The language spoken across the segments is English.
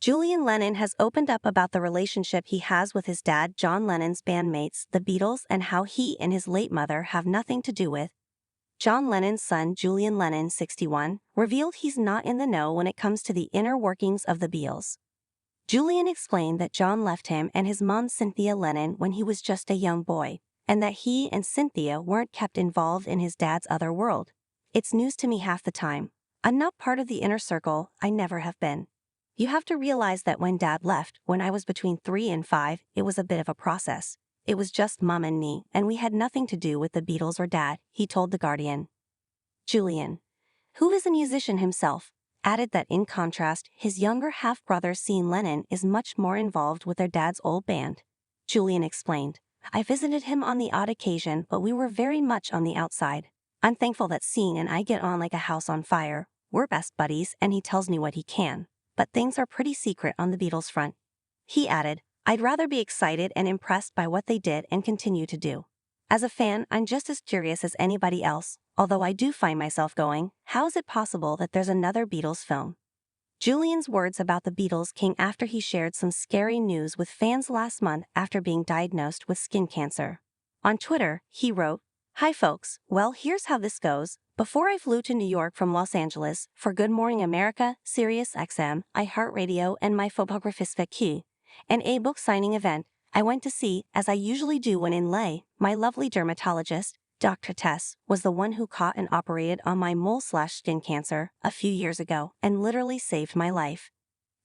Julian Lennon has opened up about the relationship he has with his dad, John Lennon's bandmates, the Beatles, and how he and his late mother have nothing to do with. John Lennon's son, Julian Lennon, 61, revealed he's not in the know when it comes to the inner workings of the Beatles. Julian explained that John left him and his mom, Cynthia Lennon, when he was just a young boy, and that he and Cynthia weren't kept involved in his dad's other world. "It's news to me half the time. I'm not part of the inner circle, I never have been. You have to realize that when Dad left, when I was between 3 and 5, it was a bit of a process. It was just Mom and me, and we had nothing to do with the Beatles or Dad," he told The Guardian. Julian, who is a musician himself, added that in contrast, his younger half-brother Sean Lennon is much more involved with their dad's old band. Julian explained, "I visited him on the odd occasion, but we were very much on the outside. I'm thankful that Sean and I get on like a house on fire. We're best buddies and he tells me what he can. But things are pretty secret on the Beatles front." He added, "I'd rather be excited and impressed by what they did and continue to do. As a fan, I'm just as curious as anybody else, although I do find myself going, how is it possible that there's another Beatles film?" Julian's words about the Beatles came after he shared some scary news with fans last month after being diagnosed with skin cancer. On Twitter, he wrote, "Hi folks, well here's how this goes. Before I flew to New York from Los Angeles for Good Morning America, Sirius XM, iHeartRadio, and my Photographique Vécu, and a book signing event, I went to see, as I usually do when in lay, my lovely dermatologist, Dr. Tess, was the one who caught and operated on my mole/skin cancer a few years ago and literally saved my life."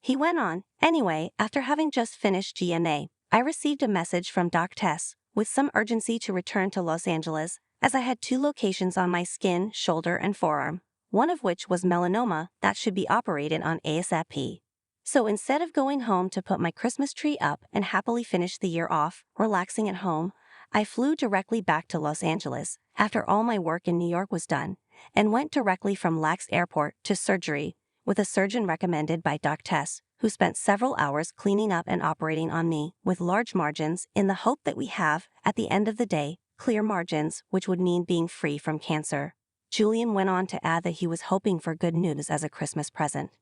He went on, "Anyway, after having just finished GMA, I received a message from Doc Tess with some urgency to return to Los Angeles, as I had 2 locations on my skin, shoulder, and forearm, one of which was melanoma that should be operated on ASAP. So instead of going home to put my Christmas tree up and happily finish the year off, relaxing at home, I flew directly back to Los Angeles after all my work in New York was done, and went directly from LAX Airport to surgery with a surgeon recommended by Doc Tess, who spent several hours cleaning up and operating on me with large margins in the hope that we have, at the end of the day, clear margins, which would mean being free from cancer." Julian went on to add that he was hoping for good news as a Christmas present.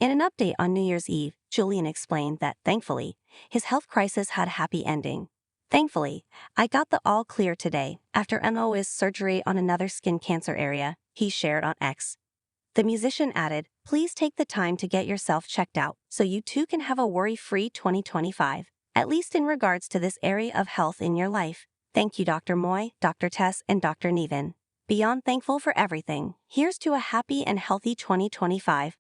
In an update on New Year's Eve, Julian explained that, thankfully, his health crisis had a happy ending. "Thankfully, I got the all clear today after MO's surgery on another skin cancer area," he shared on X. The musician added, "Please take the time to get yourself checked out so you too can have a worry-free 2025, at least in regards to this area of health in your life. Thank you Dr. Moy, Dr. Tess, and Dr. Nevin. Beyond thankful for everything, here's to a happy and healthy 2025.